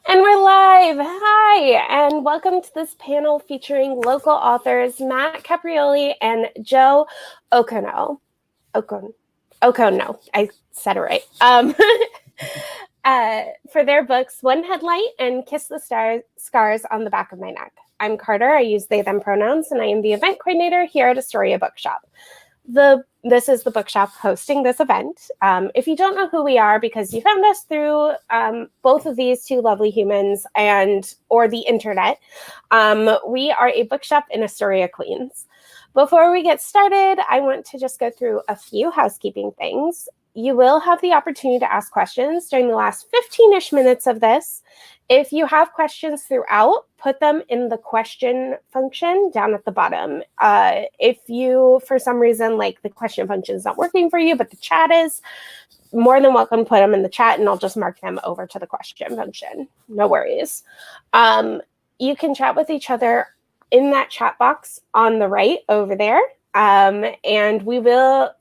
And we're live. Hi, and welcome to this panel featuring local authors Matt Caprioli and Joe Okonkwo. Okonkwo. I said it right. For their books, One Headlight and Kiss the Scars on the Back of My Neck. I'm Carter. I use they, them pronouns, and I am the event coordinator here at Astoria Bookshop. This is the bookshop hosting this event. If you don't know who we are because you found us through both of these two lovely humans or the internet, we are a bookshop in Astoria, Queens. Before we get started, I want to just go through a few housekeeping things. You will have the opportunity to ask questions during the last 15-ish minutes of this. If you have questions throughout, put them in the question function down at the bottom. If you, for some reason, like the question function is not working for you, but the chat is, more than welcome to put them in the chat and I'll just mark them over to the question function. No worries. You can chat with each other in that chat box on the right over there. And we will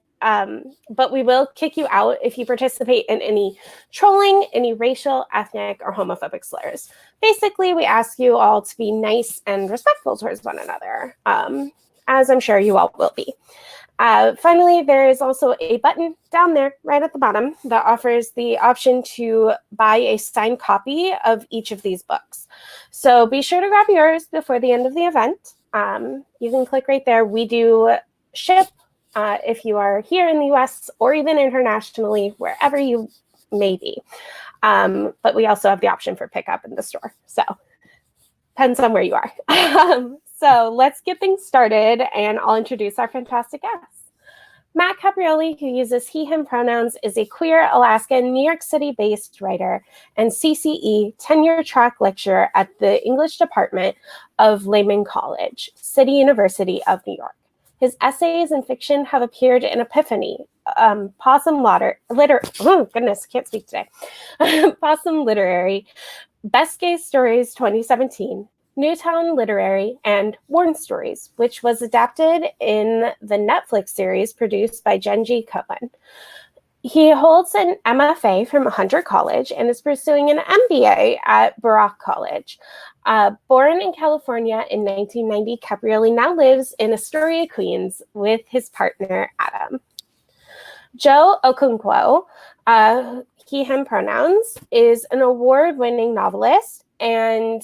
kick you out if you participate in any trolling, any racial, ethnic, or homophobic slurs. Basically, we ask you all to be nice and respectful towards one another, as I'm sure you all will be. Finally, there is also a button down there right at the bottom that offers the option to buy a signed copy of each of these books. So be sure to grab yours before the end of the event. You can click right there. We do ship if you are here in the US or even internationally, wherever you may be. But we also have the option for pickup in the store. So depends on where you are. So let's get things started and I'll introduce our fantastic guests. Matt Caprioli, who uses he, him pronouns, is a queer Alaskan, New York City-based writer and CCE tenure-track lecturer at the English Department of Lehman College, City University of New York. His essays and fiction have appeared in Epiphany, Possum Literary, Best Gay Stories 2017, Newtown Literary, and Worn Stories, which was adapted in the Netflix series produced by Jenji Cohen. He holds an MFA from Hunter College and is pursuing an MBA at Baruch College. Born in California in 1990, Caprioli now lives in Astoria, Queens, with his partner, Adam. Joe Okonkwo, he, him pronouns, is an award-winning novelist and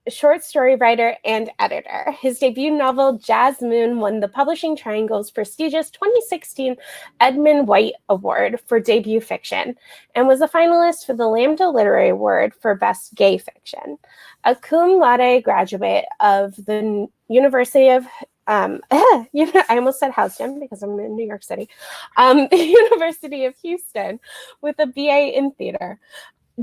short story writer and editor. His debut novel, Jazz Moon, won the Publishing Triangle's prestigious 2016 Edmund White Award for debut fiction and was a finalist for the Lambda Literary Award for Best Gay Fiction. A cum laude graduate of the University of I almost said Houston because I'm in New York City. The University of Houston with a BA in theater.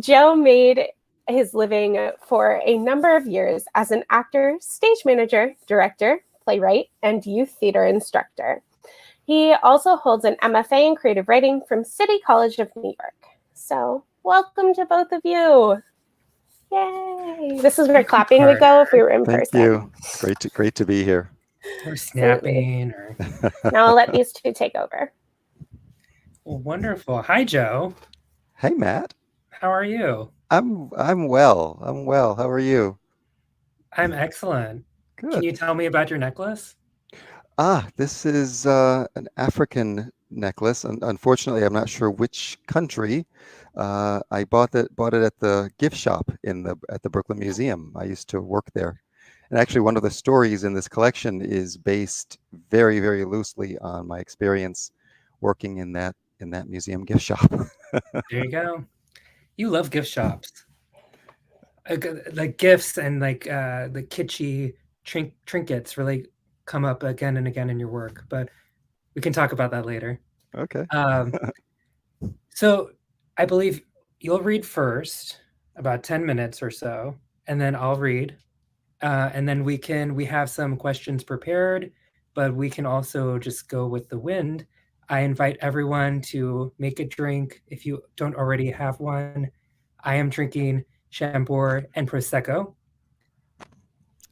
Joe made his living for a number of years as an actor, stage manager, director, playwright, and youth theater instructor. He also holds an MFA in creative writing from City College of New York. So welcome to both of you. Yay. This is where clapping would go if we were in person. Thank you. Great to be here. Or snapping. Now I'll let these two take over. Well, wonderful. Hi, Joe. Hey, Matt. How are you? I'm well. How are you? I'm excellent. Good. Can you tell me about your necklace? This is an African necklace. Unfortunately, I'm not sure which country. I bought it at the gift shop at the Brooklyn Museum. I used to work there. And actually, one of the stories in this collection is based very, very loosely on my experience working in that museum gift shop. There you go. You love gift shops, like gifts and like the kitschy trinkets really come up again and again in your work, but we can talk about that later. Okay. So I believe you'll read first, about 10 minutes or so, and then I'll read. And then we have some questions prepared, but we can also just go with the wind. I invite everyone to make a drink if you don't already have one. I am drinking Chambord and Prosecco.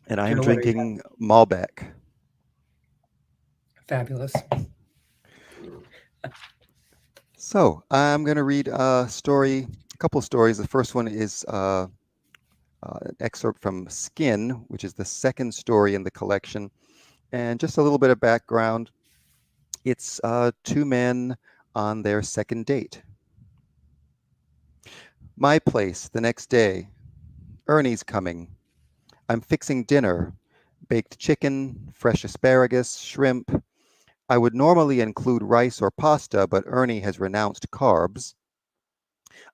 And I am drinking Malbec. Fabulous. So I'm going to read a couple stories. The first one is an excerpt from Skin, which is the second story in the collection. And just a little bit of background. It's two men on their second date. My place the next day. Ernie's coming. I'm fixing dinner. Baked chicken, fresh asparagus, shrimp. I would normally include rice or pasta, but Ernie has renounced carbs.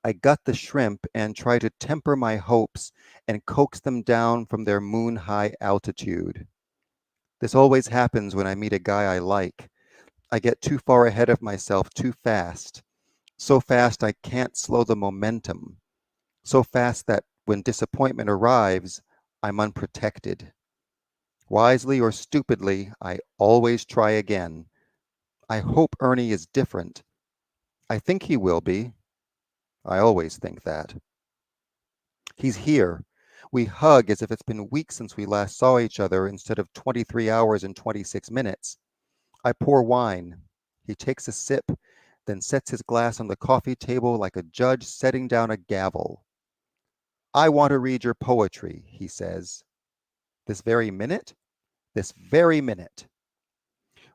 I gut the shrimp and try to temper my hopes and coax them down from their moon-high altitude. This always happens when I meet a guy I like. I get too far ahead of myself too fast. So fast I can't slow the momentum. So fast that when disappointment arrives, I'm unprotected. Wisely or stupidly, I always try again. I hope Ernie is different. I think he will be. I always think that. He's here. We hug as if it's been weeks since we last saw each other instead of 23 hours and 26 minutes. I pour wine. He takes a sip, then sets his glass on the coffee table like a judge setting down a gavel. I want to read your poetry, he says. This very minute? This very minute.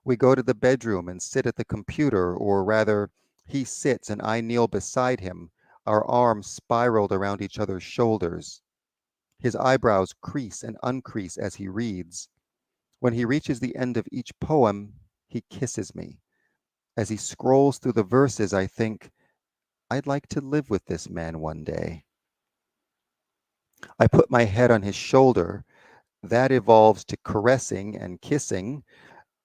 We go to the bedroom and sit at the computer, or rather, he sits and I kneel beside him, our arms spiraled around each other's shoulders. His eyebrows crease and uncrease as he reads. When he reaches the end of each poem, he kisses me. As he scrolls through the verses, I think, I'd like to live with this man one day. I put my head on his shoulder. That evolves to caressing and kissing.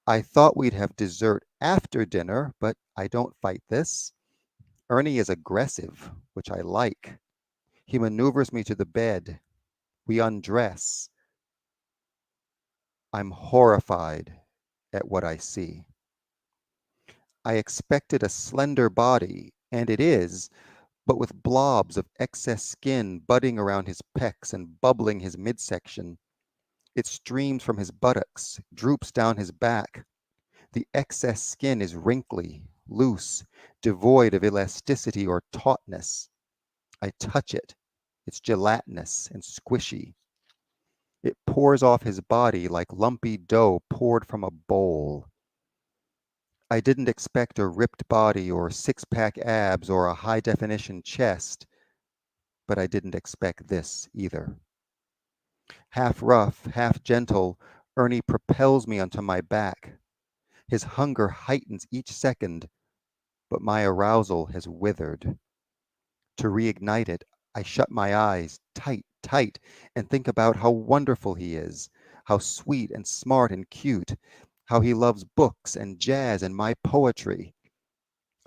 I thought we'd have dessert after dinner, but I don't fight this. Ernie is aggressive, which I like. He maneuvers me to the bed. We undress. I'm horrified at what I see. I expected a slender body, and it is, but with blobs of excess skin budding around his pecs and bubbling his midsection. It streams from his buttocks, droops down his back. The excess skin is wrinkly, loose, devoid of elasticity or tautness. I touch it. It's gelatinous and squishy. It pours off his body like lumpy dough poured from a bowl. I didn't expect a ripped body or six-pack abs or a high-definition chest, but I didn't expect this either. Half rough, half gentle, Ernie propels me onto my back. His hunger heightens each second, but my arousal has withered. To reignite it, I shut my eyes tight, tight, and think about how wonderful he is, how sweet and smart and cute, how he loves books and jazz and my poetry.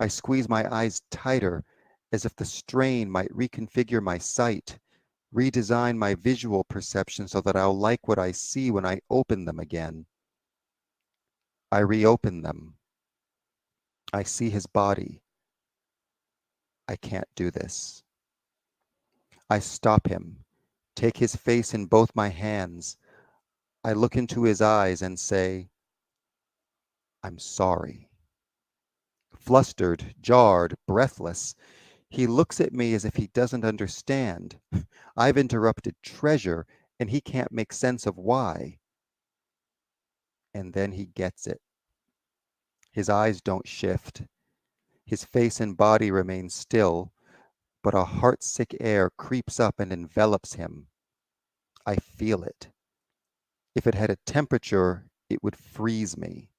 I squeeze my eyes tighter, as if the strain might reconfigure my sight, redesign my visual perception so that I'll like what I see when I open them again. I reopen them. I see his body. I can't do this. I stop him, take his face in both my hands. I look into his eyes and say, I'm sorry. Flustered, jarred, breathless, he looks at me as if he doesn't understand. I've interrupted treasure, and he can't make sense of why. And then he gets it. His eyes don't shift. His face and body remain still, but a heart-sick air creeps up and envelops him. I feel it. If it had a temperature, it would freeze me.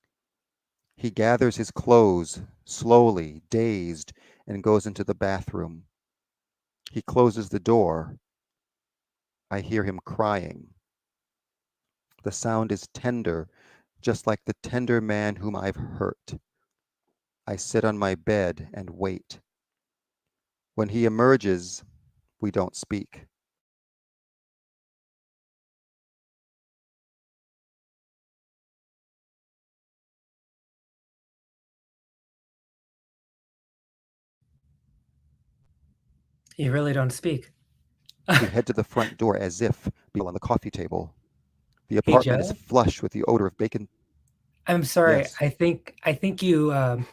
He gathers his clothes, slowly, dazed, and goes into the bathroom. He closes the door. I hear him crying. The sound is tender, just like the tender man whom I've hurt. I sit on my bed and wait. When he emerges, we don't speak. You really don't speak. We head to the front door as if on the coffee table. The Hey, apartment is Joe. flush with the odor of bacon. I'm sorry. Yes. I think you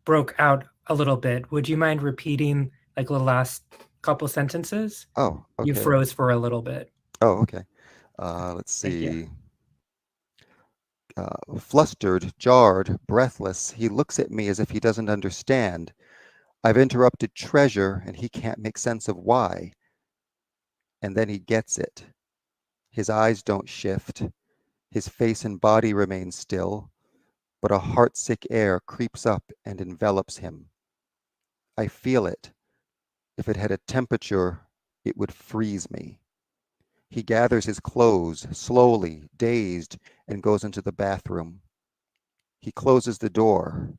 broke out a little bit. Would you mind repeating like the last couple sentences. Oh, okay. You froze for a little bit. Oh, okay. Let's Thank you. see. Flustered, jarred, breathless, he looks at me as if he doesn't understand. I've interrupted treasure, and he can't make sense of why. And then he gets it. His eyes don't shift. His face and body remain still, but a heartsick air creeps up and envelops him. I feel it. If it had a temperature, it would freeze me. He gathers his clothes, slowly, dazed, and goes into the bathroom. He closes the door.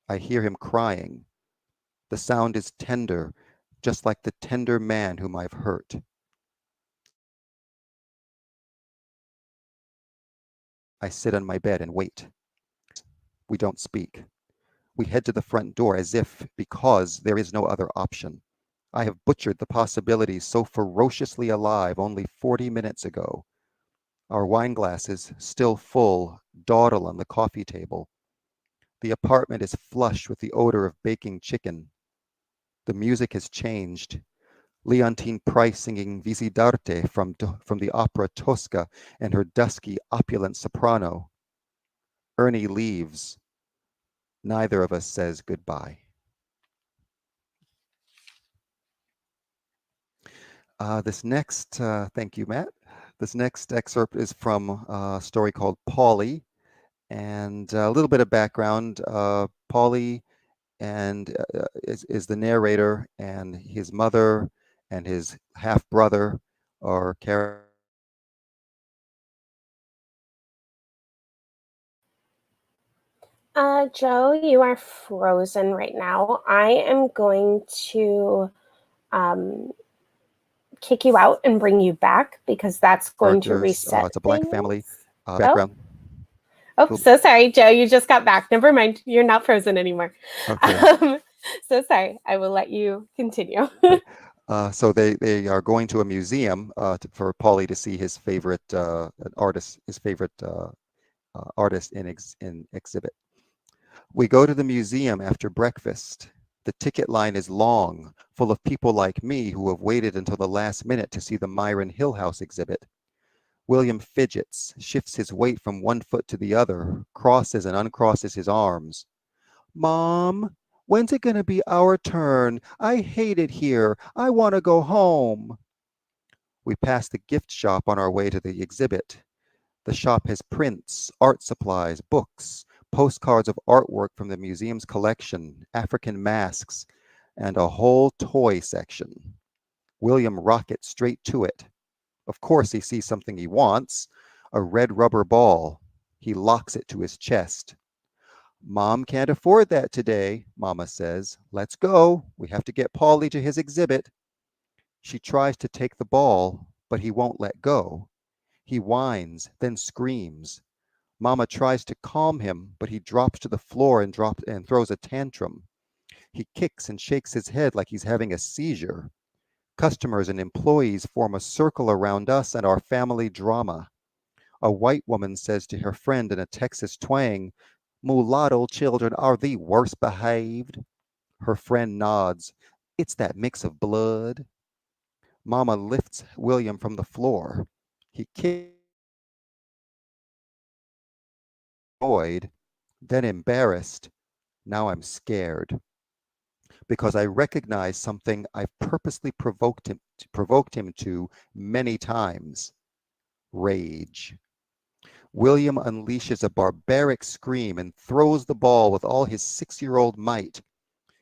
I hear him crying. The sound is tender, just like the tender man whom I've hurt. I sit on my bed and wait. We don't speak. We head to the front door as if because there is no other option. I have butchered the possibilities so ferociously alive only 40 minutes ago. Our wine glasses, still full, dawdle on the coffee table. The apartment is flush with the odor of baking chicken. The music has changed. Leontine Price singing Visidarte from the opera Tosca and her dusky, opulent soprano. Ernie leaves. Neither of us says goodbye. Thank you, Matt. This next excerpt is from a story called Polly. And a little bit of background. Polly is the narrator, and his mother and his half-brother are characters. Joe, you are frozen right now. I am going to kick you out and bring you back because that's going to reset. It's a black family background. Oh, so sorry, Joe. You just got back. Never mind. You're not frozen anymore. Okay. So sorry. I will let you continue. So they are going to a museum for Polly to see his favorite artist, artist in exhibit. We go to the museum after breakfast. The ticket line is long, full of people like me who have waited until the last minute to see the Myron Hill House exhibit. William fidgets, shifts his weight from one foot to the other, crosses and uncrosses his arms. Mom, when's it going to be our turn? I hate it here. I want to go home. We pass the gift shop on our way to the exhibit. The shop has prints, art supplies, books, postcards of artwork from the museum's collection, African masks, and a whole toy section. William rockets straight to it. Of course, he sees something he wants, a red rubber ball. He locks it to his chest. Mom can't afford that today, Mama says. Let's go. We have to get Polly to his exhibit. She tries to take the ball, but he won't let go. He whines, then screams. Mama tries to calm him, but he drops to the floor and throws a tantrum. He kicks and shakes his head like he's having a seizure. Customers and employees form a circle around us and our family drama. A white woman says to her friend in a Texas twang, "Mulatto children are the worst behaved." Her friend nods. It's that mix of blood. Mama lifts William from the floor. He kicks, annoyed, then embarrassed. Now I'm scared because I recognize something I've purposely provoked him to many times. Rage. William unleashes a barbaric scream and throws the ball with all his 6-year-old might.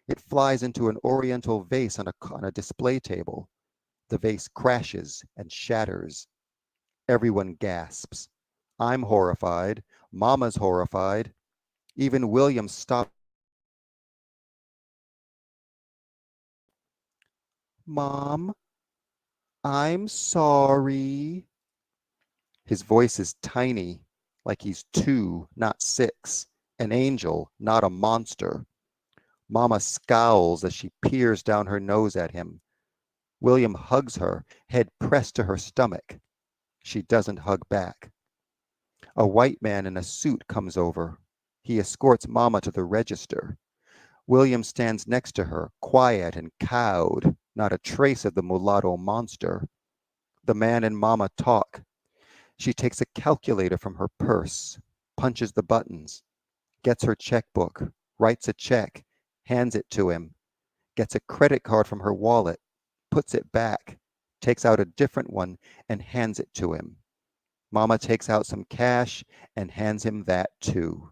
It flies into an oriental vase on a display table. The vase crashes and shatters. Everyone gasps. I'm horrified. Mama's horrified. Even William stops. Mom, I'm sorry. His voice is tiny, like he's 2, not 6, an angel, not a monster. Mama scowls as she peers down her nose at him. William hugs her, head pressed to her stomach. She doesn't hug back. A white man in a suit comes over. He escorts Mama to the register. William stands next to her, quiet and cowed. not a trace of the mulatto monster. The man and Mama talk. She takes a calculator from her purse, punches the buttons, gets her checkbook, writes a check, hands it to him, gets a credit card from her wallet, puts it back, takes out a different one, and hands it to him. Mama takes out some cash and hands him that too.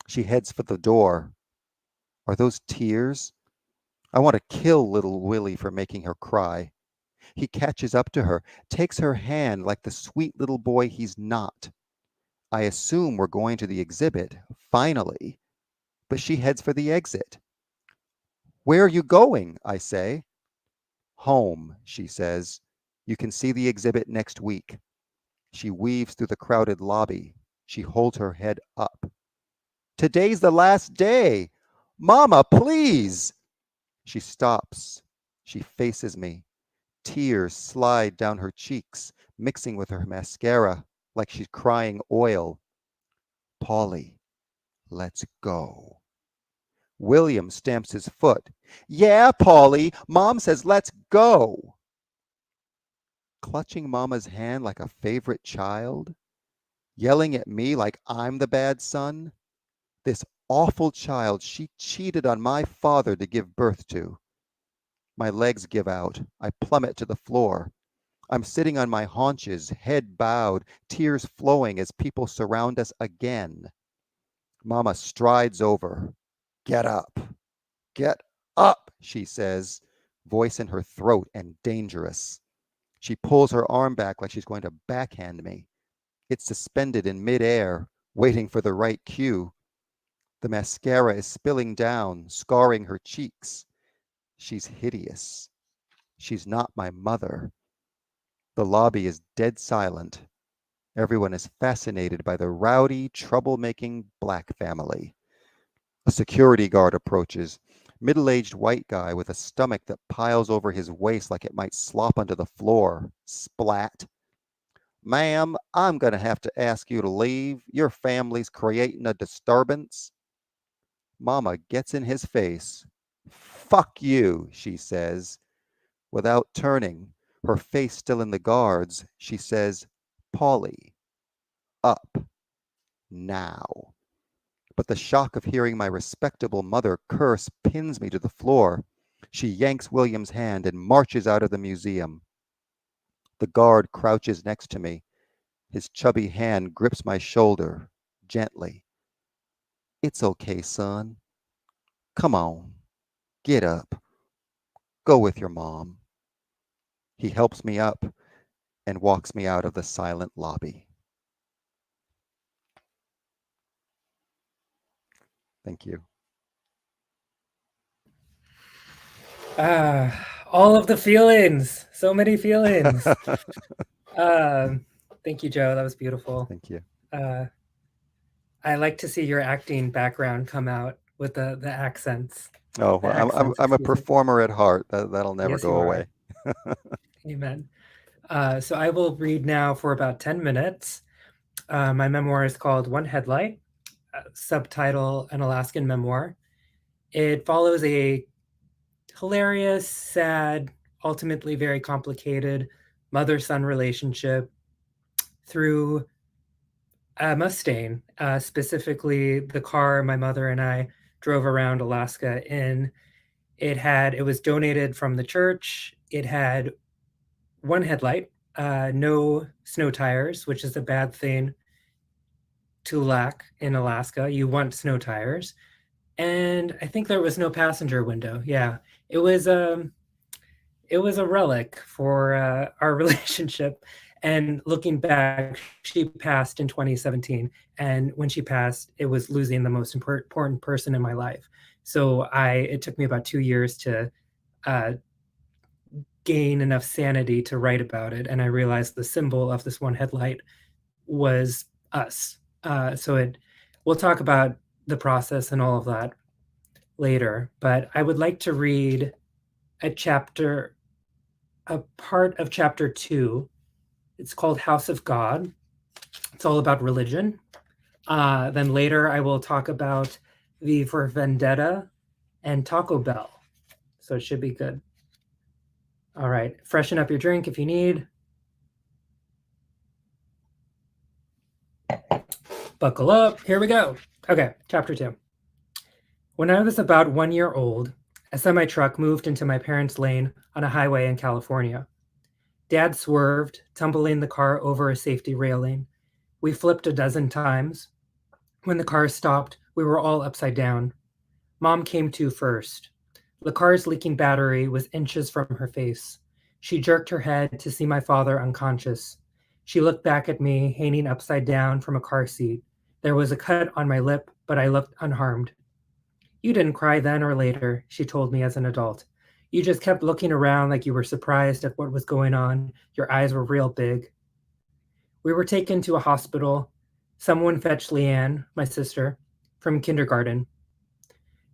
She heads for the door. Are those tears? I want to kill little Willie for making her cry. He catches up to her, takes her hand like the sweet little boy he's not. I assume we're going to the exhibit, finally, but she heads for the exit. Where are you going? I say. Home, she says. You can see the exhibit next week. She weaves through the crowded lobby. She holds her head up. Today's the last day. Mama, please. She stops. She faces me. Tears slide down her cheeks, mixing with her mascara like she's crying oil. Polly, let's go. William stamps his foot. Yeah, Polly, Mom says let's go. Clutching Mama's hand like a favorite child, yelling at me like I'm the bad son. This awful child she cheated on my father to give birth to. My legs give out. I plummet to the floor. I'm sitting on my haunches, head bowed, tears flowing as people surround us again. Mama strides over. Get up. Get up, she says, voice in her throat and dangerous. She pulls her arm back like she's going to backhand me. It's suspended in midair, waiting for the right cue. The mascara is spilling down, scarring her cheeks. She's hideous. She's not my mother. The lobby is dead silent. Everyone is fascinated by the rowdy, troublemaking black family. A security guard approaches, middle-aged white guy with a stomach that piles over his waist like it might slop onto the floor. Splat. Ma'am, I'm going to have to ask you to leave. Your family's creating a disturbance. Mama gets in his face. Fuck you, she says. Without turning, her face still in the guards, she says, Polly, up, now. But the shock of hearing my respectable mother curse pins me to the floor. She yanks William's hand and marches out of the museum. The guard crouches next to me. His chubby hand grips my shoulder, gently. It's okay, son. Come on, get up. Go with your mom. He helps me up and walks me out of the silent lobby. Thank you. All of the feelings. So many feelings. Thank you, Joe. That was beautiful. Thank you. I like to see your acting background come out with the accents. Oh, The well, accents, I'm a excuse me. performer at heart. That'll never Yes, go you are. away. Amen. So I will read now for about 10 minutes. My memoir is called One Headlight, subtitle An Alaskan Memoir. It follows a hilarious, sad, ultimately very complicated mother-son relationship through a Mustang, specifically the car my mother and I drove around Alaska in. It was donated from the church. It had one headlight, no snow tires, which is a bad thing to lack in Alaska. You want snow tires. And I think there was no passenger window. Yeah, it was a relic for our relationship. And looking back, she passed in 2017. And when she passed, it was losing the most important person in my life. So it took me about 2 years to gain enough sanity to write about it. And I realized the symbol of this one headlight was us. We'll talk about the process and all of that later. But I would like to read a part of chapter 2. It's called House of God. It's all about religion. Then later I will talk about V for Vendetta and Taco Bell. So it should be good. All right, freshen up your drink if you need. Buckle up, here we go. Okay, chapter 2. When I was about 1 year old, a semi-truck moved into my parents' lane on a highway in California. Dad swerved, tumbling the car over a safety railing. We flipped a dozen times. When the car stopped, we were all upside down. Mom came to first. The car's leaking battery was inches from her face. She jerked her head to see my father unconscious. She looked back at me, hanging upside down from a car seat. There was a cut on my lip, but I looked unharmed. You didn't cry then or later, she told me as an adult. You just kept looking around like you were surprised at what was going on. Your eyes were real big. We were taken to a hospital. Someone fetched Leanne, my sister, from kindergarten.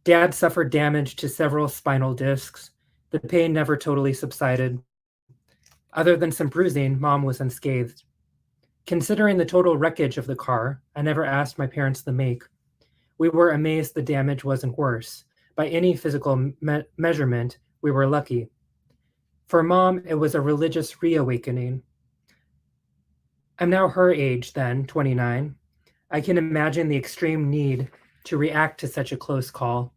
Dad suffered damage to several spinal discs. The pain never totally subsided. Other than some bruising, Mom was unscathed. Considering the total wreckage of the car, I never asked my parents the make. We were amazed the damage wasn't worse. By any physical measurement, we were lucky. For Mom, it was a religious reawakening. I'm now her age then, 29. I can imagine the extreme need to react to such a close call.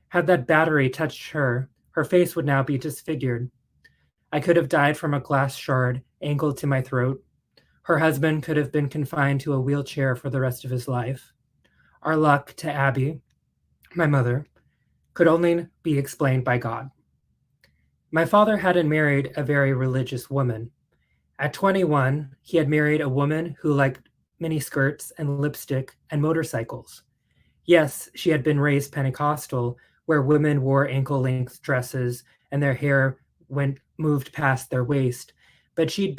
Had that battery touched her, her face would now be disfigured. I could have died from a glass shard angled to my throat. Her husband could have been confined to a wheelchair for the rest of his life. Our luck to Abby, my mother, could only be explained by God. My father hadn't married a very religious woman. At 21, he had married a woman who liked miniskirts and lipstick and motorcycles. Yes, she had been raised Pentecostal, where women wore ankle-length dresses and their hair moved past their waist, but she'd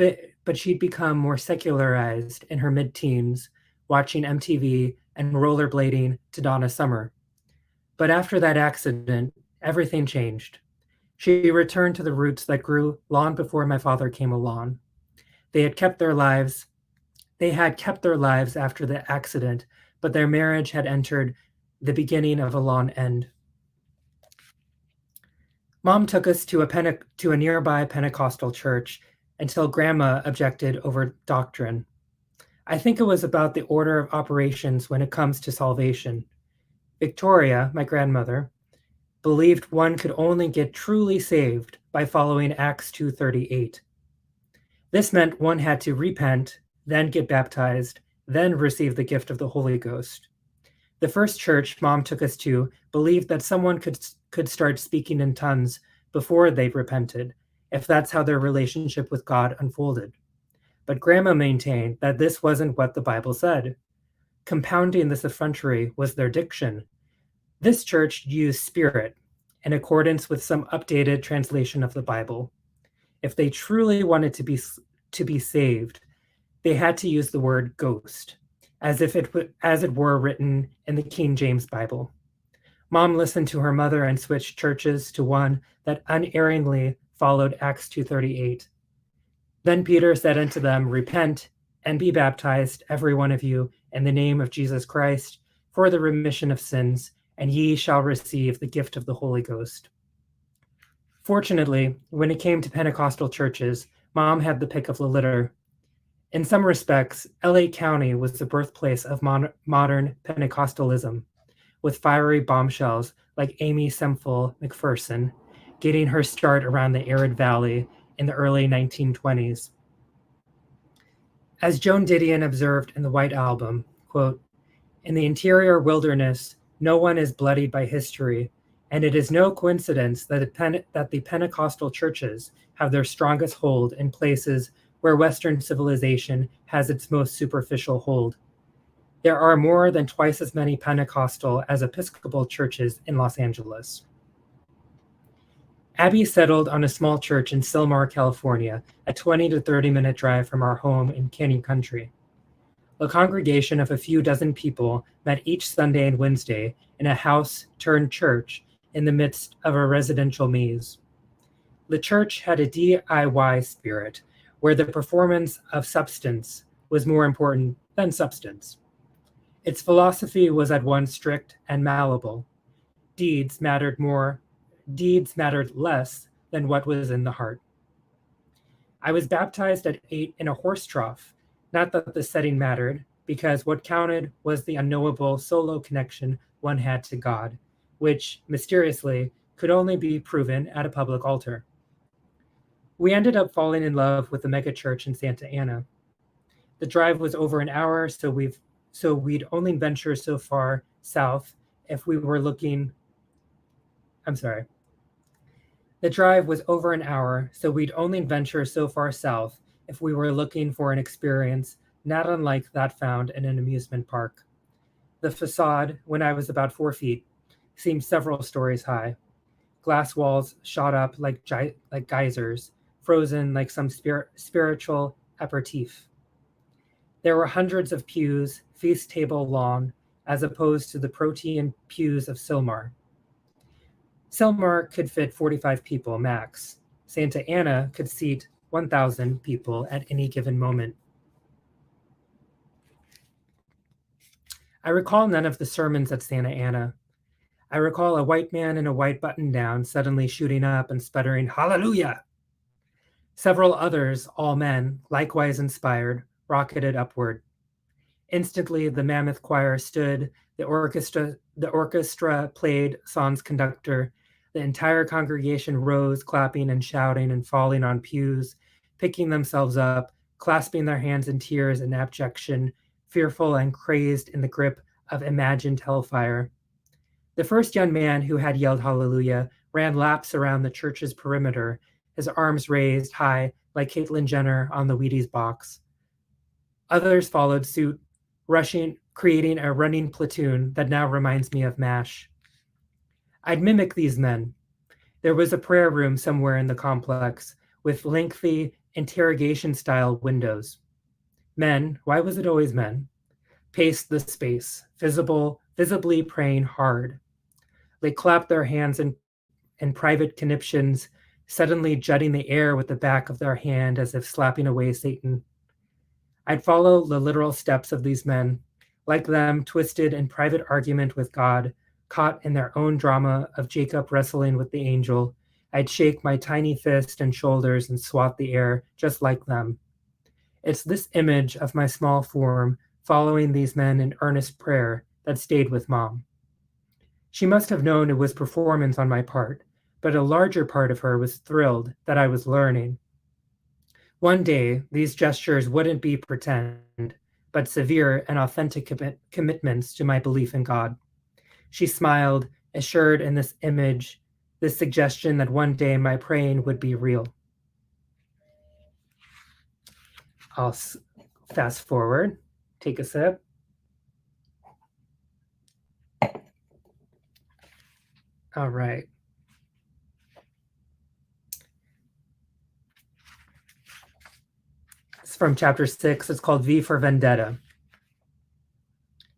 become more secularized in her mid-teens, watching MTV and rollerblading to Donna Summer. But after that accident, everything changed. She returned to the roots that grew long before my father came along. They had kept their lives after the accident, but their marriage had entered the beginning of a long end. Mom took us to a nearby Pentecostal church until Grandma objected over doctrine. I think it was about the order of operations when it comes to salvation. Victoria, my grandmother, believed one could only get truly saved by following Acts 2:38. This meant one had to repent, then get baptized, then receive the gift of the Holy Ghost. The first church Mom took us to believed that someone could start speaking in tongues before they repented, if that's how their relationship with God unfolded. But Grandma maintained that this wasn't what the Bible said. Compounding this effrontery was their diction. This church used spirit, in accordance with some updated translation of the Bible. If they truly wanted to be saved, they had to use the word ghost, as it were written in the King James Bible. Mom listened to her mother and switched churches to one that unerringly followed Acts 2:38. Then Peter said unto them, Repent and be baptized, every one of you, in the name of Jesus Christ, for the remission of sins, and ye shall receive the gift of the Holy Ghost. Fortunately, when it came to Pentecostal churches, Mom had the pick of the litter. In some respects, LA County was the birthplace of modern Pentecostalism, with fiery bombshells like Amy Semple McPherson getting her start around the arid valley in the early 1920s. As Joan Didion observed in the White Album, quote, in the interior wilderness, no one is bloodied by history, and it is no coincidence that the Pentecostal churches have their strongest hold in places where Western civilization has its most superficial hold. There are more than twice as many Pentecostal as Episcopal churches in Los Angeles. Abby settled on a small church in Sylmar, California, a 20 to 30-minute drive from our home in Canyon Country. A congregation of a few dozen people met each Sunday and Wednesday in a house-turned-church in the midst of a residential maze. The church had a DIY spirit, where the performance of substance was more important than substance. Its philosophy was at once strict and malleable. Deeds mattered less than what was in the heart. I was baptized at 8 in a horse trough. Not that the setting mattered, because what counted was the unknowable solo connection one had to God, which, mysteriously, could only be proven at a public altar. We ended up falling in love with the megachurch in Santa Ana. The drive was over an hour, so we'd only venture so far south if we were looking. I'm sorry. The drive was over an hour, so we'd only venture so far south if we were looking for an experience not unlike that found in an amusement park. The facade, when I was about 4 feet, seemed several stories high. Glass walls shot up like geysers, frozen like some spiritual aperitif. There were hundreds of pews, feast table long, as opposed to the protean pews of Silmar. Silmar could fit 45 people max. Santa Ana could seat 1,000 people at any given moment. I recall none of the sermons at Santa Ana. I recall a white man in a white button-down suddenly shooting up and sputtering, "Hallelujah!" Several others, all men, likewise inspired, rocketed upward. Instantly, the mammoth choir stood, the orchestra played sans conductor, the entire congregation rose, clapping and shouting and falling on pews, picking themselves up, clasping their hands in tears and abjection, fearful and crazed in the grip of imagined hellfire. The first young man who had yelled hallelujah ran laps around the church's perimeter, his arms raised high like Caitlyn Jenner on the Wheaties box. Others followed suit, rushing, creating a running platoon that now reminds me of MASH. I'd mimic these men. There was a prayer room somewhere in the complex with lengthy interrogation-style windows. Men, why was it always men, paced the space, visibly praying hard. They clapped their hands in private conniptions, suddenly jutting the air with the back of their hand as if slapping away Satan. I'd follow the literal steps of these men, like them, twisted in private argument with God, caught in their own drama of Jacob wrestling with the angel. I'd shake my tiny fist and shoulders and swat the air, just like them. It's this image of my small form following these men in earnest prayer that stayed with Mom. She must have known it was performance on my part, but a larger part of her was thrilled that I was learning. One day, these gestures wouldn't be pretend, but severe and authentic commitments to my belief in God. She smiled, assured in this image, this suggestion that one day my praying would be real. I'll fast forward, take a sip. All right. It's from chapter 6. It's called V for Vendetta.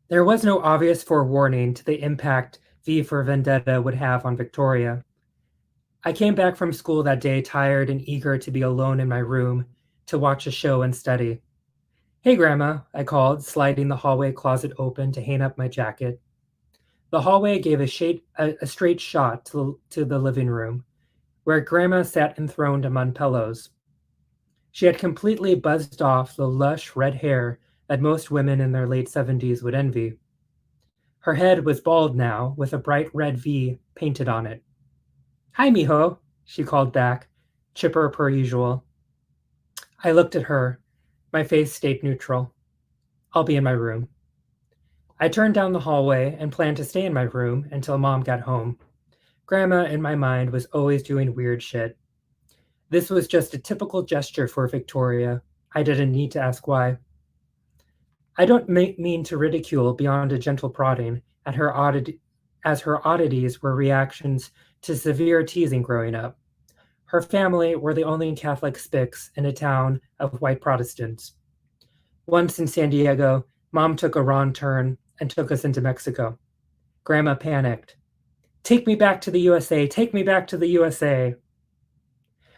There was no obvious forewarning to the impact V for Vendetta would have on Victoria. I came back from school that day tired and eager to be alone in my room, to watch a show and study. "Hey, Grandma," I called, sliding the hallway closet open to hang up my jacket. The hallway gave a straight shot to the living room, where Grandma sat enthroned among pillows. She had completely buzzed off the lush red hair that most women in their late 70s would envy. Her head was bald now, with a bright red V painted on it. "Hi, mijo," she called back, chipper per usual. I looked at her. My face stayed neutral. "I'll be in my room." I turned down the hallway and planned to stay in my room until Mom got home. Grandma, in my mind, was always doing weird shit. This was just a typical gesture for Victoria. I didn't need to ask why. I don't mean to ridicule beyond a gentle prodding at her as her oddities were reactions to severe teasing growing up. Her family were the only Catholic spics in a town of white Protestants. Once in San Diego, Mom took a wrong turn and took us into Mexico. Grandma panicked. "Take me back to the USA! Take me back to the USA!"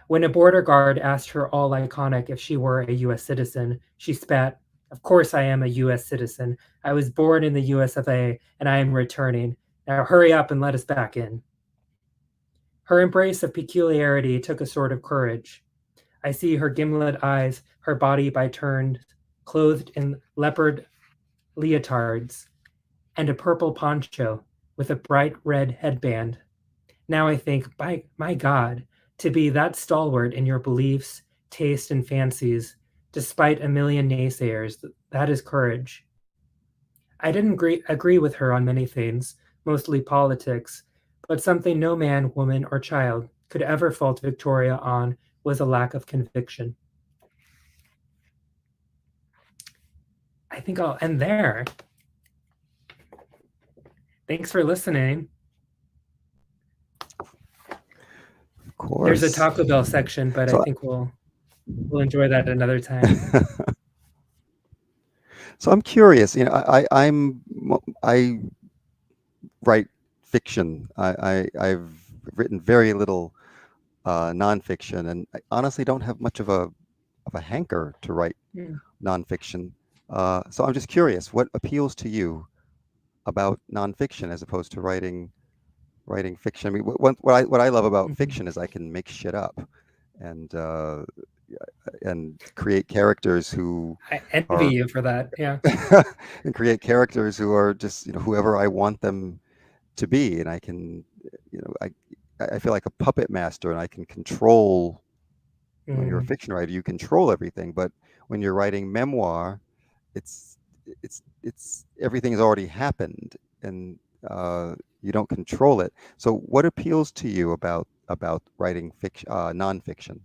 When a border guard asked her all laconic if she were a US citizen, she spat, "Of course I am a US citizen. I was born in the US of A, and I am returning. Now hurry up and let us back in." Her embrace of peculiarity took a sort of courage. I see her gimlet eyes, her body by turns, clothed in leopard leotards and a purple poncho with a bright red headband. Now I think, by my God, to be that stalwart in your beliefs, taste, and fancies, despite a million naysayers, that is courage. I didn't agree with her on many things, mostly politics, but something no man, woman, or child could ever fault Victoria on was a lack of conviction. I think I'll end there. Thanks for listening. Of course. There's a Taco Bell section, but I think we'll enjoy that another time. So I'm curious. I write fiction. I've written very little nonfiction, and I honestly don't have much of a hanker to write nonfiction. So I'm just curious, what appeals to you about nonfiction as opposed to writing fiction? I mean, what I love about fiction is I can make shit up and create characters who I envy you for that. Yeah. and create characters who are just whoever I want them to be, and I can I feel like a puppet master, and I can control. When you're a fiction writer, you control everything, but when you're writing memoir, it's everything's already happened, and you don't control it. So what appeals to you about writing fiction, nonfiction?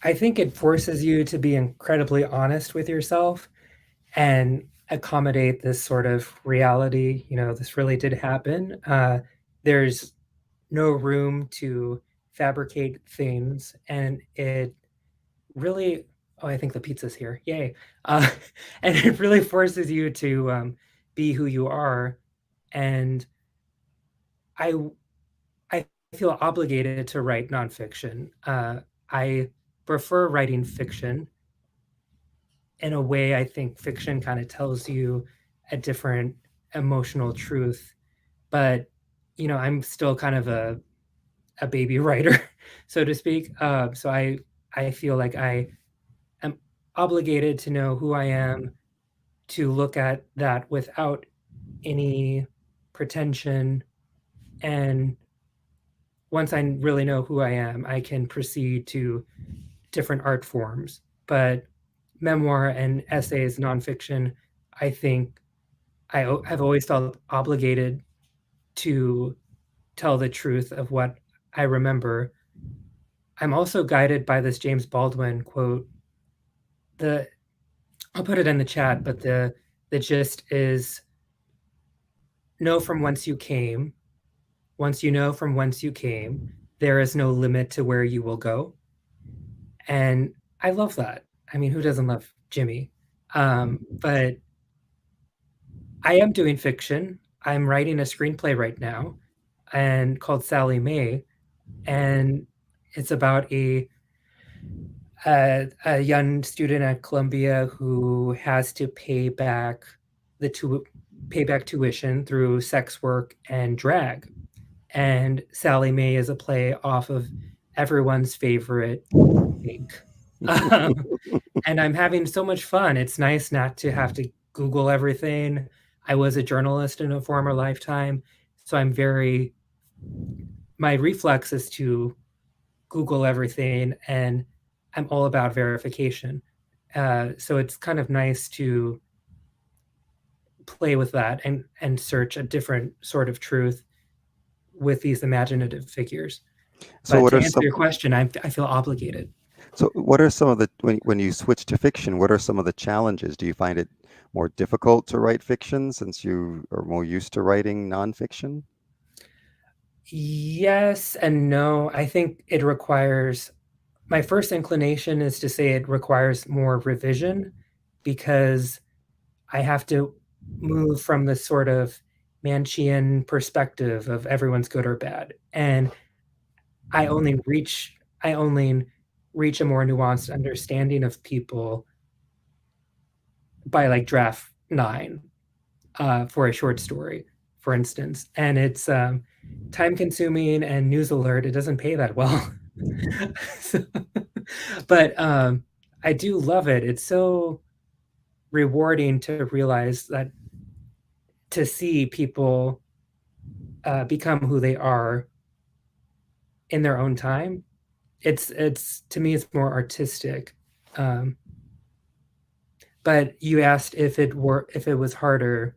I think it forces you to be incredibly honest with yourself and accommodate this sort of reality. This really did happen. There's no room to fabricate things, and it really, I think the pizza's here, yay. And it really forces you to be who you are. And I feel obligated to write nonfiction. I prefer writing fiction. In a way, I think fiction kind of tells you a different emotional truth, but I'm still kind of a baby writer, so to speak. So I feel like I am obligated to know who I am, to look at that without any pretension, and once I really know who I am, I can proceed to different art forms. But memoir and essays, nonfiction, I think have always felt obligated to tell the truth of what I remember. I'm also guided by this James Baldwin quote. I'll put it in the chat, but the gist is, know from whence you came. Once you know from whence you came, there is no limit to where you will go. And I love that. I mean, who doesn't love Jimmy? But I am doing fiction. I'm writing a screenplay right now, and called Sally Mae, and it's about a young student at Columbia who has to pay back tuition through sex work and drag. And Sally Mae is a play off of everyone's favorite Pink. And I'm having so much fun. It's nice not to have to Google everything. I was a journalist in a former lifetime, so my reflex is to Google everything, and I'm all about verification. So it's kind of nice to play with that and search a different sort of truth with these imaginative figures. So to answer your question, I feel obligated. So what are some of the, when you switch to fiction, what are some of the challenges? Do you find it more difficult to write fiction since you are more used to writing nonfiction? Yes and no. I think it requires, my first inclination is to say it requires more revision, because I have to move from this sort of Manchian perspective of everyone's good or bad. And I only reach a more nuanced understanding of people by like draft 9 for a short story, for instance. And it's time consuming, and news alert, it doesn't pay that well. But I do love it. It's so rewarding to realize that, to see people become who they are in their own time. It's to me, it's more artistic. Um, but you asked if it was harder.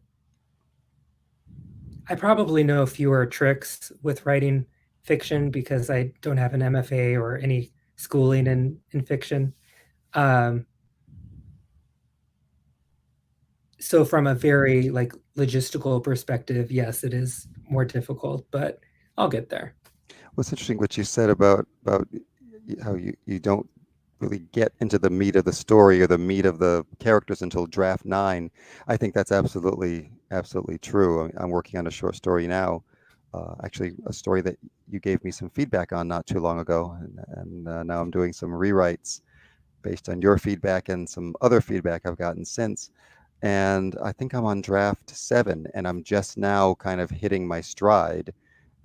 I probably know fewer tricks with writing fiction because I don't have an MFA or any schooling in fiction. Um, so from a very like logistical perspective, yes, it is more difficult, but I'll get there. Well, it's interesting what you said about how you don't really get into the meat of the story or the meat of the characters until draft 9. I think that's absolutely true. I'm working on a short story now, actually a story that you gave me some feedback on not too long ago, and now I'm doing some rewrites based on your feedback and some other feedback I've gotten since. And I think I'm on draft 7, and I'm just now kind of hitting my stride.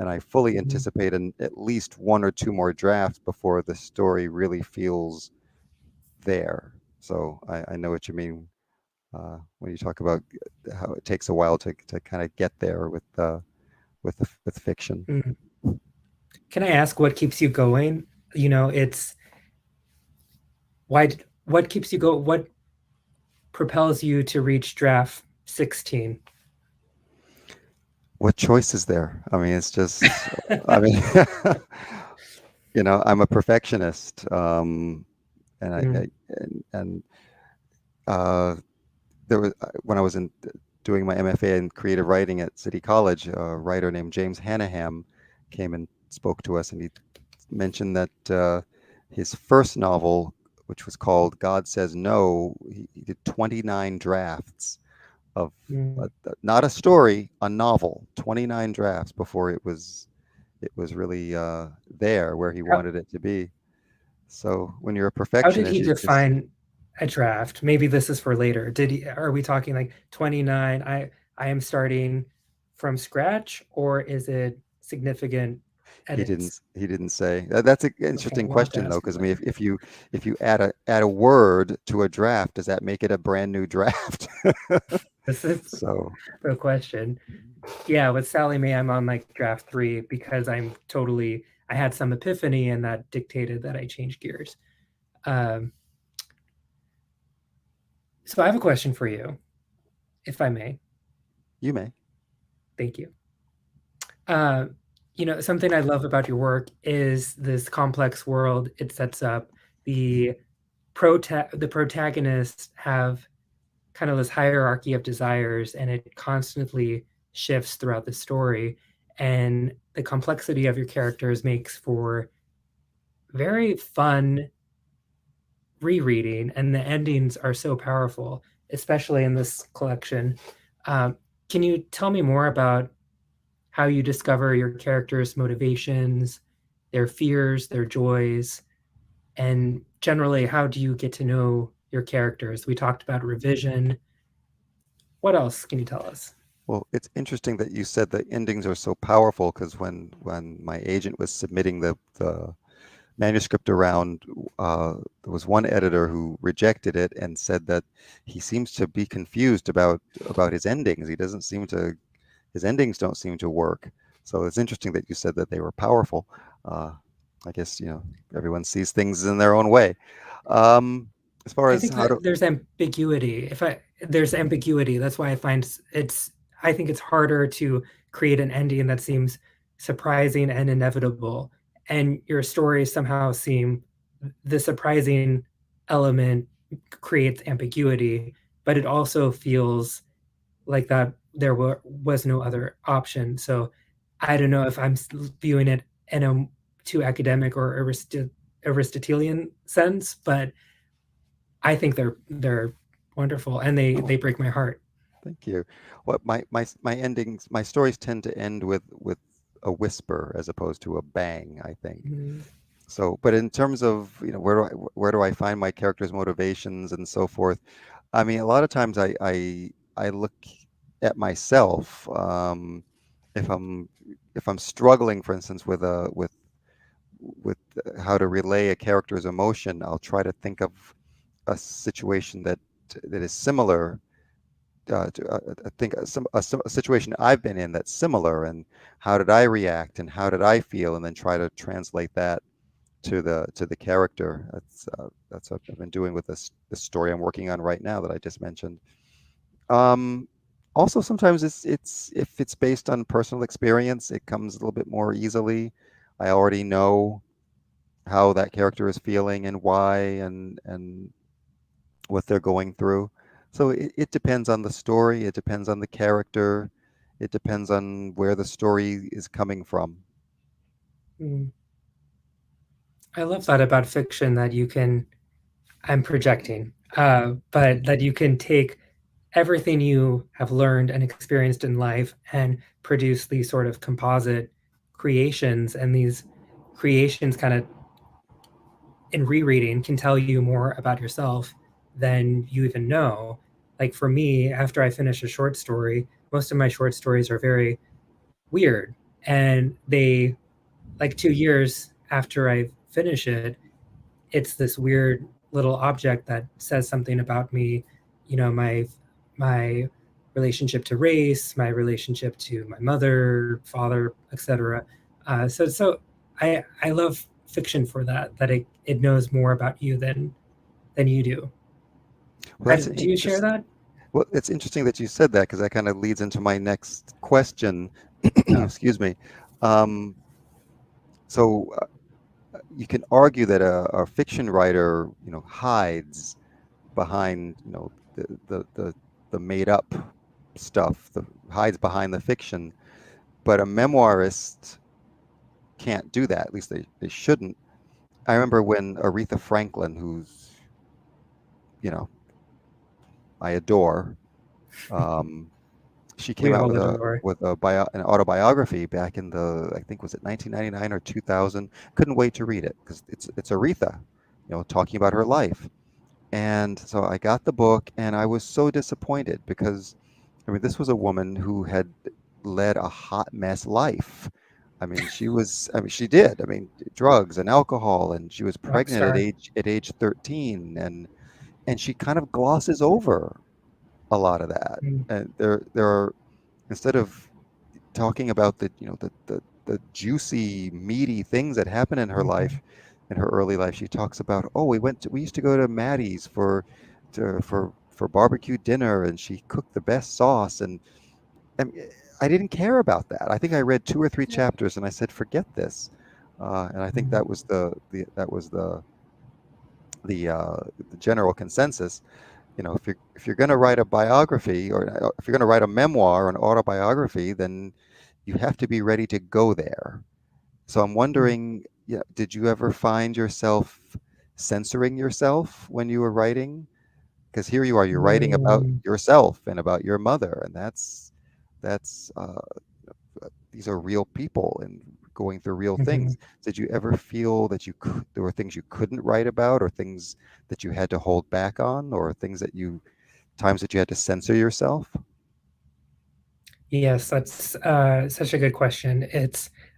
And I fully anticipate at least 1 or 2 more drafts before the story really feels there. So I know what you mean when you talk about how it takes a while to kind of get there with fiction. Mm-hmm. Can I ask what keeps you going? You know, it's what keeps you go? What propels you to reach draft 16? What choice is there? I mean, it's just, I mean, I'm a perfectionist, and there was when I was doing my MFA in creative writing at City College, a writer named James Hannaham came and spoke to us, and he mentioned that his first novel, which was called God Says No, he did 29 drafts of not a story, a novel, 29 drafts before it was really there where he wanted it to be. So when you're a How did perfectionist, he define a draft? Maybe this is for later. Are we talking like 29? I am starting from scratch, or is it significant edits? He didn't say. That's an interesting Okay, we'll have to question though, ask him because I mean, later. if you add a word to a draft, does that make it a brand new draft? This is So the question. Yeah, with Sally Mae, I'm on like draft 3 because I had some epiphany and that dictated that I change gears. So I have a question for you, if I may. you may. Thank you. Something I love about your work is this complex world it sets up. The protagonists have kind of this hierarchy of desires, and it constantly shifts throughout the story. And the complexity of your characters makes for very fun rereading, and the endings are so powerful, especially in this collection. Can you tell me more about how you discover your characters' motivations, their fears, their joys, and generally, how do you get to know your characters? We talked about revision. What else can you tell us? Well, it's interesting that you said the endings are so powerful, because when my agent was submitting the manuscript around, there was one editor who rejected it and said that he seems to be confused about his endings. His endings don't seem to work. So it's interesting that you said that they were powerful. I guess everyone sees things in their own way. As far as there's ambiguity. There's ambiguity, that's why I think it's harder to create an ending that seems surprising and inevitable. And your stories somehow seem the surprising element creates ambiguity, but it also feels like that there was no other option. So I don't know if I'm viewing it in a too academic or Aristotelian sense, but I think they're wonderful, and they break my heart. Thank you. What my endings, my stories tend to end with a whisper as opposed to a bang, I think. Mm-hmm. So, but in terms of where do I find my characters' motivations and so forth, I mean, a lot of times I look at myself, if I'm struggling, for instance, with how to relay a character's emotion, I'll try to think of a situation that is similar. I think a situation I've been in that's similar, and how did I react, and how did I feel, and then try to translate that to the character. That's what I've been doing with this story I'm working on right now that I just mentioned. Um, Also, sometimes it's if it's based on personal experience, it comes a little bit more easily. I already know how that character is feeling and why, and what they're going through. So it depends on the story, it depends on the character, it depends on where the story is coming from. Mm. I love that about fiction, that you can, I'm projecting, but that you can take everything you have learned and experienced in life and produce these sort of composite creations, and these creations kind of in rereading can tell you more about yourself than you even know. Like for me, after I finish a short story, most of my short stories are very weird, and they, like 2 years after I finish it, it's this weird little object that says something about me, my relationship to race, my relationship to my mother, father, etc. So I love fiction for that, that it knows more about you than you do. Well, that's Do you share that? Well, it's interesting that you said that, because that kind of leads into my next question. Oh, Excuse me. Um, so you can argue that a fiction writer, hides behind, the made up stuff, hides behind the fiction, but a memoirist can't do that. At least they shouldn't. I remember when Aretha Franklin, who's, you know, I adore, um, she came we out all with adore. an autobiography back in I think was it 1999 or 2000. Couldn't wait to read it because it's Aretha, talking about her life. And so I got the book, and I was so disappointed because, I mean, this was a woman who had led a hot mess life. I mean, she did. I mean, drugs and alcohol, and she was Rock pregnant star. at age 13, and she kind of glosses over a lot of that. Mm, And there are, instead of talking about the juicy, meaty things that happen in her mhm. life, in her early life, she talks about, oh, we used to go to Maddie's for barbecue dinner, and she cooked the best sauce, and I, mean, I didn't care about that. I think I read 2 or 3 chapters, and I said, forget this. And I think Mm, that was the general consensus. If you're going to write a biography, or if you're going to write a memoir or an autobiography, then you have to be ready to go there. So I'm mm, wondering, yeah, did you ever find yourself censoring yourself when you were writing? Because here you are, you're writing about mm, yourself and about your mother, and that's these are real people and going through real mhm. things. Did you ever feel that there were things you couldn't write about, or things that you had to hold back on, or times that you had to censor yourself? Yes, that's such a good question.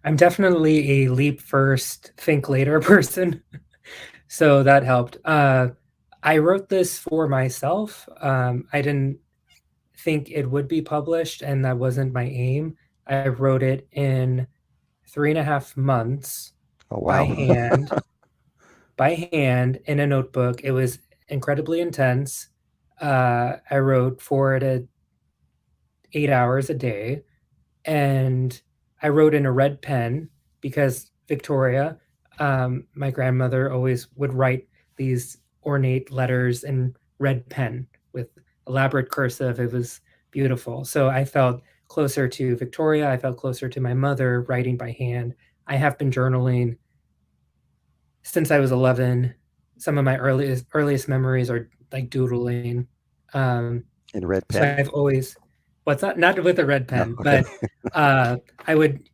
I'm definitely a leap first, think later person, so that helped. I wrote this for myself. I didn't think it would be published, and that wasn't my aim. I wrote it in 3.5 months Oh, by wow. hand, in a notebook. It was incredibly intense. I wrote 4 to 8 hours a day, and I wrote in a red pen because Victoria, my grandmother, always would write these ornate letters in red pen with elaborate cursive. It was beautiful. So I felt closer to Victoria. I felt closer to my mother writing by hand. I have been journaling since I was 11. Some of my earliest memories are like doodling. Um, In red so pen? I've always, what's that? Not with a red No, pen, okay. but I would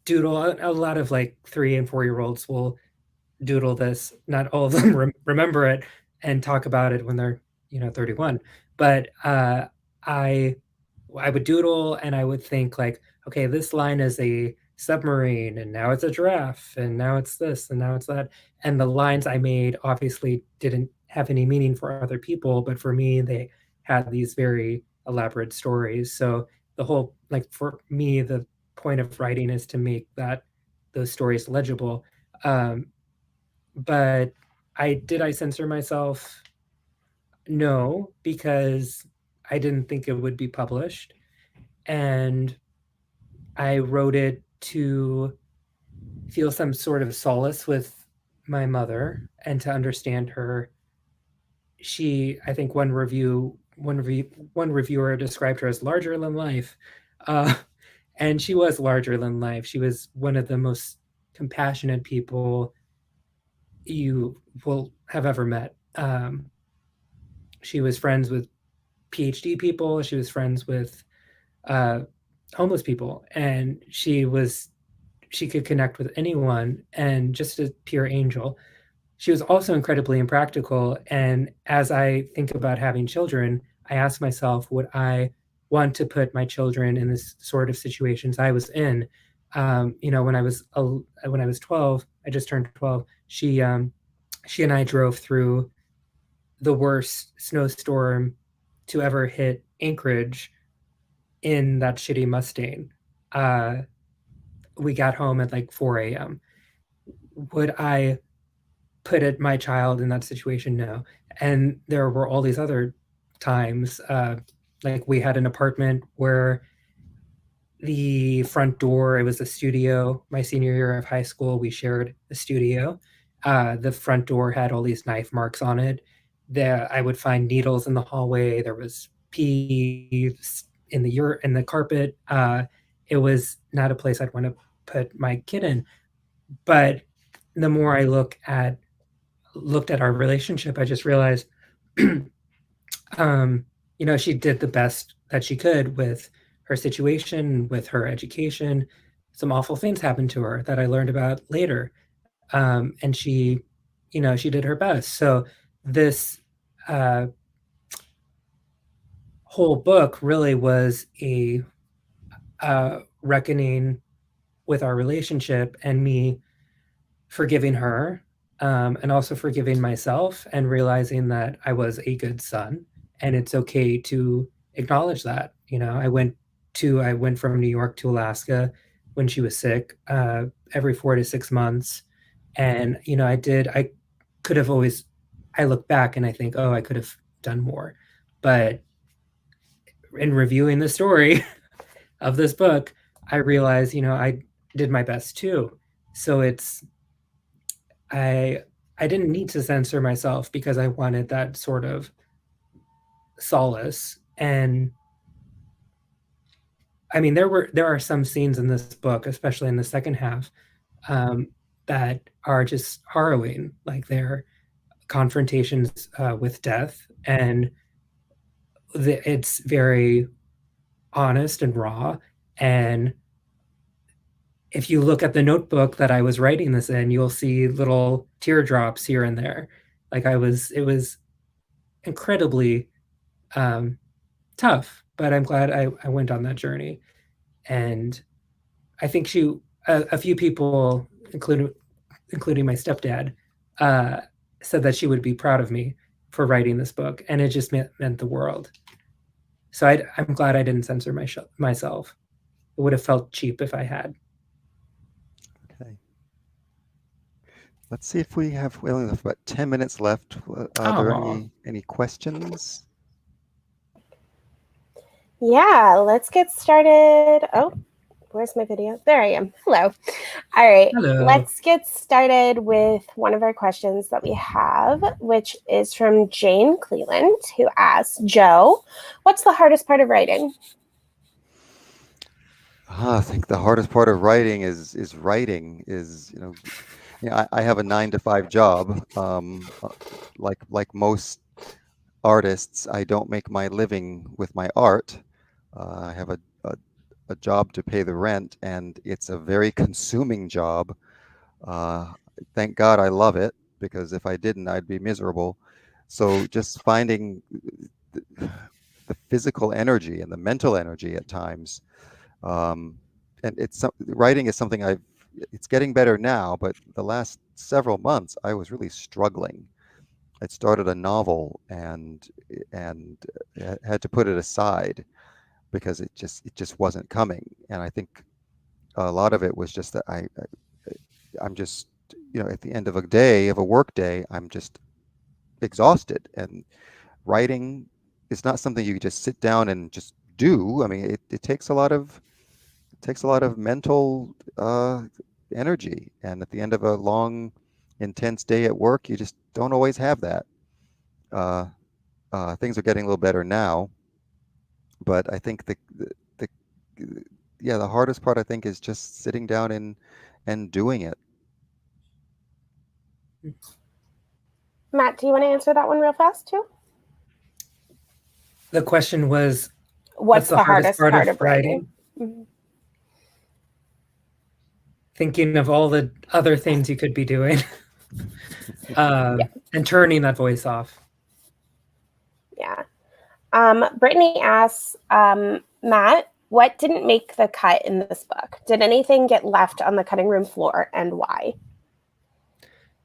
doodle. A lot of like 3 and 4 year olds will doodle this. Not all of them remember it and talk about it when they're 31. But I I would doodle, and I would think like, okay, this line is a submarine, and now it's a giraffe, and now it's this, and now it's that. And the lines I made obviously didn't have any meaning for other people, but for me, they had these very elaborate stories. So the whole, like, for me, the point of writing is to make those stories legible. But I censor myself? No, because I didn't think it would be published. And I wrote it to feel some sort of solace with my mother and to understand her. I think one reviewer described her as larger than life. And she was larger than life. She was one of the most compassionate people you will have ever met. She was friends with PhD people. She was friends with homeless people, and she could connect with anyone, and just a pure angel. She was also incredibly impractical. And as I think about having children, I ask myself, would I want to put my children in this sort of situations I was in? When I was 12, I just turned 12. She and I drove through the worst snowstorm to ever hit Anchorage in that shitty Mustang. We got home at like 4 a.m. Would I put my child in that situation? No. And there were all these other times, like we had an apartment where the front door, it was a studio. My senior year of high school, we shared a studio. The front door had all these knife marks on it. I would find needles in the hallway. There was pee in the carpet. It was not a place I'd want to put my kid in. But the more I looked at our relationship, I just realized, she did the best that she could with her situation, with her education. Some awful things happened to her that I learned about later. And she did her best. So this whole book really was a reckoning with our relationship and me forgiving her, and also forgiving myself and realizing that I was a good son, and it's okay to acknowledge that. I went from New York to Alaska when she was sick, every 4 to 6 months. And, I could have always, I look back and I think, oh, I could have done more. But in reviewing the story of this book, I realized, I did my best too. So I didn't need to censor myself because I wanted that sort of solace. And I mean, there are some scenes in this book, especially in the second half, that are just harrowing. Like their confrontations with death, and it's very honest and raw. And if you look at the notebook that I was writing this in, you'll see little teardrops here and there. Like it was incredibly tough, but I'm glad I went on that journey. And I think a few people, including my stepdad, said that she would be proud of me for writing this book, and it just meant the world. So I'm glad I didn't censor myself. It would have felt cheap if I had. Okay. Let's see if we only have about 10 minutes left. Are there any questions? Yeah, let's get started. Oh, where's my video? There I am. Hello. All right. Hello. Let's get started with one of our questions that we have, which is from Jane Cleland, who asks, Joe, what's the hardest part of writing? I think the hardest part of writing is writing. I have a 9-to-5 job. Like most artists, I don't make my living with my art. I have a job to pay the rent, and it's a very consuming job. Thank God I love it, because if I didn't, I'd be miserable. So just finding the physical energy and the mental energy at times, and writing is something it's getting better now, but the last several months I was really struggling. I'd started a novel and had to put it aside because it just wasn't coming. And I think a lot of it was just that I'm just, at the end of a work day, I'm just exhausted. And writing is not something you just sit down and just do. I mean, it takes a lot of mental energy. And at the end of a long, intense day at work, you just don't always have that. Things are getting a little better now, but I think the hardest part, I think, is just sitting down and doing it. Matt, do you want to answer that one real fast too? The question was, what's the hardest part of writing? Mm-hmm. Thinking of all the other things you could be doing. And turning that voice off. Yeah. Brittany asks, Matt, what didn't make the cut in this book? Did anything get left on the cutting room floor, and why?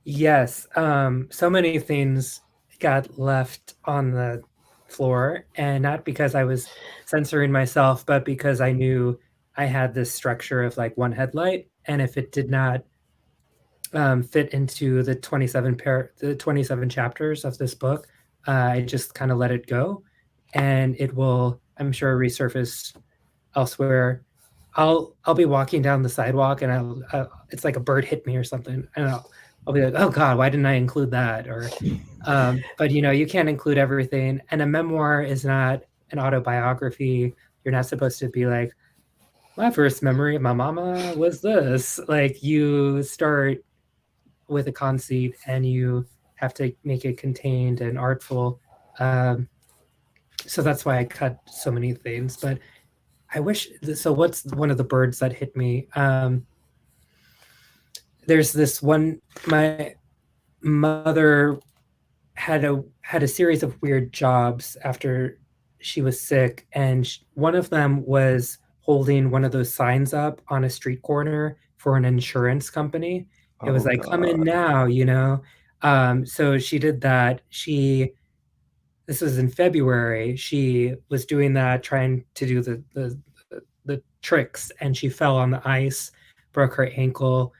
Yes. So many things got left on the floor, and not because I was censoring myself, but because I knew I had this structure of like one headlight, and if it did not fit into the 27 chapters of this book, I just kind of let it go, and it will, I'm sure, resurface elsewhere. I'll be walking down the sidewalk, and it's like a bird hit me or something, and I'll be like, oh God, why didn't I include that? Or, but you can't include everything. And a memoir is not an autobiography. You're not supposed to be like, my first memory of my mama was this. Like, you start with a conceit and you have to make it contained and artful. So that's why I cut so many things. But I wish, so what's one of the birds that hit me? There's this one, my mother had a series of weird jobs after she was sick, and one of them was holding one of those signs up on a street corner for an insurance company. It was like, come in now, so she did that. This was in February. She was doing that, trying to do the tricks, and she fell on the ice, broke her ankle,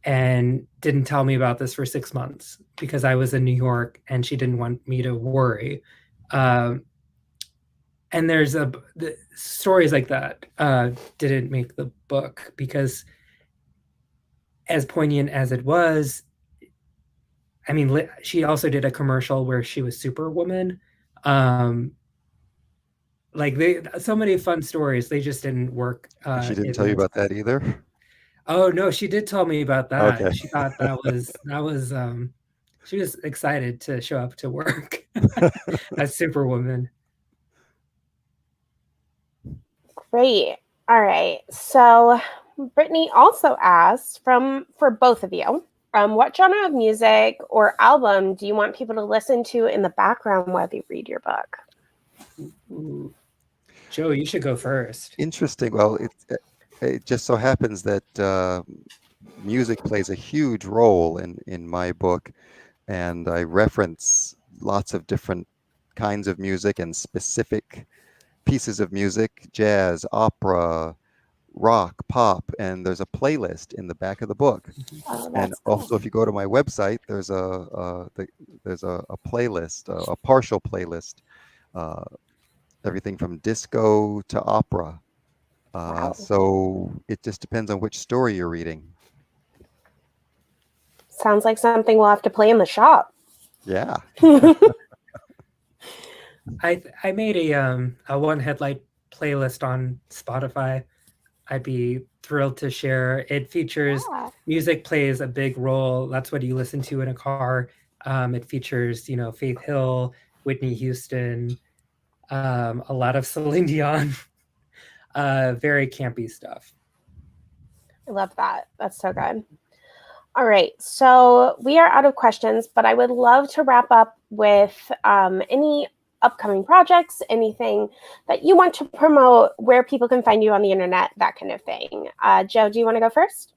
and didn't tell me about this for 6 months because I was in New York and she didn't want me to worry. And there's the stories like that didn't make the book because, as poignant as it was, I mean, she also did a commercial where she was Superwoman. Like so many fun stories, they just didn't work. She didn't tell you about that either? Oh no, she did tell me about that. Okay. She thought that was she was excited to show up to work as Superwoman. Great. All right. So Brittany also asked for both of you, what genre of music or album do you want people to listen to in the background while they read your book? Ooh. Joe, you should go first. Interesting. Well, it just so happens that music plays a huge role in my book, and I reference lots of different kinds of music and specific pieces of music: jazz, opera, rock, pop, and there's a playlist in the back of the book. Oh, and also, cool. If you go to my website, there's a playlist, a partial playlist, everything from disco to opera. Wow. So it just depends on which story you're reading. Sounds like something we'll have to play in the shop. Yeah. I made a one headlight playlist on Spotify. I'd be thrilled to share. It features music plays a big role. That's what you listen to in a car. It features, Faith Hill, Whitney Houston, a lot of Celine Dion, very campy stuff. I love that. That's so good. All right. So we are out of questions, but I would love to wrap up with any upcoming projects, anything that you want to promote, where people can find you on the internet, that kind of thing. Joe, do you want to go first?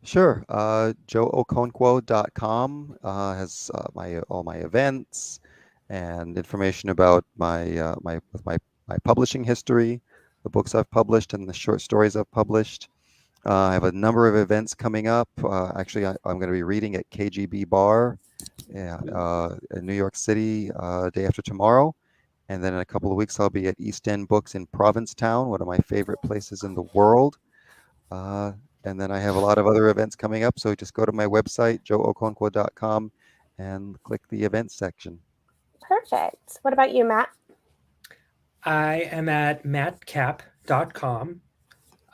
Sure. JoeOkonkwo.com has all my events and information about my publishing history, the books I've published, and the short stories I've published. I have a number of events coming up. Actually, I'm going to be reading at KGB Bar in New York City day after tomorrow. And then in a couple of weeks, I'll be at East End Books in Provincetown, one of my favorite places in the world. And then I have a lot of other events coming up. So just go to my website, joeokonkwo.com, and click the events section. Perfect. What about you, Matt? I am at mattcap.com.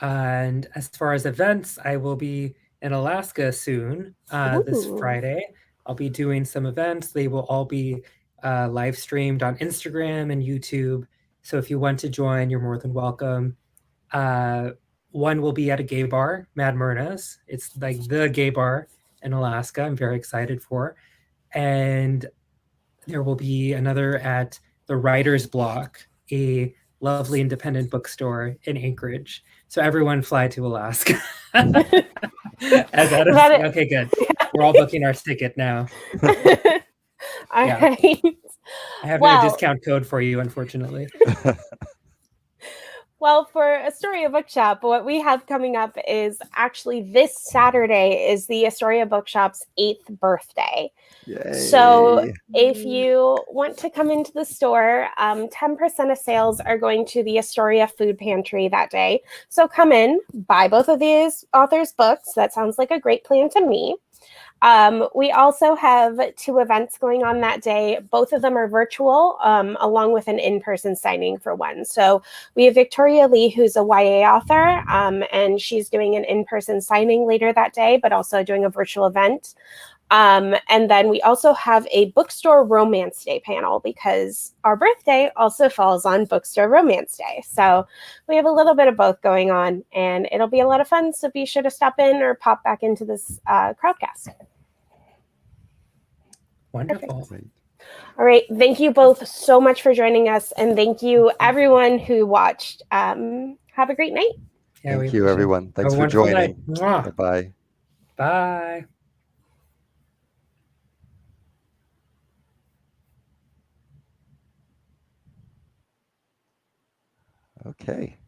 And as far as events, I will be in Alaska soon, this Friday. I'll be doing some events. They will all be live streamed on Instagram and YouTube. So if you want to join, you're more than welcome. One will be at a gay bar, Mad Myrna's. It's like the gay bar in Alaska. I'm very excited for. And there will be another at the Writer's Block, a lovely independent bookstore in Anchorage. So everyone fly to Alaska. Okay, good. We're all booking our ticket now. All right. I have no discount code for you, unfortunately. Well, for Astoria Bookshop, what we have coming up is actually this Saturday is the Astoria Bookshop's 8th birthday. Yay. So if you want to come into the store, 10% of sales are going to the Astoria Food Pantry that day. So come in, buy both of these authors' books. That sounds like a great plan to me. We also have 2 events going on that day. Both of them are virtual, along with an in-person signing for one. So we have Victoria Lee, who's a YA author, and she's doing an in-person signing later that day, but also doing a virtual event. And then we also have a Bookstore Romance Day panel because our birthday also falls on Bookstore Romance Day. So we have a little bit of both going on, and it'll be a lot of fun. So be sure to stop in or pop back into this crowdcast. Wonderful. Perfect. All right. Thank you both so much for joining us. And thank you, everyone who watched. Have a great night. Yeah, thank you, everyone. Thanks for joining. Bye-bye. Bye. Okay.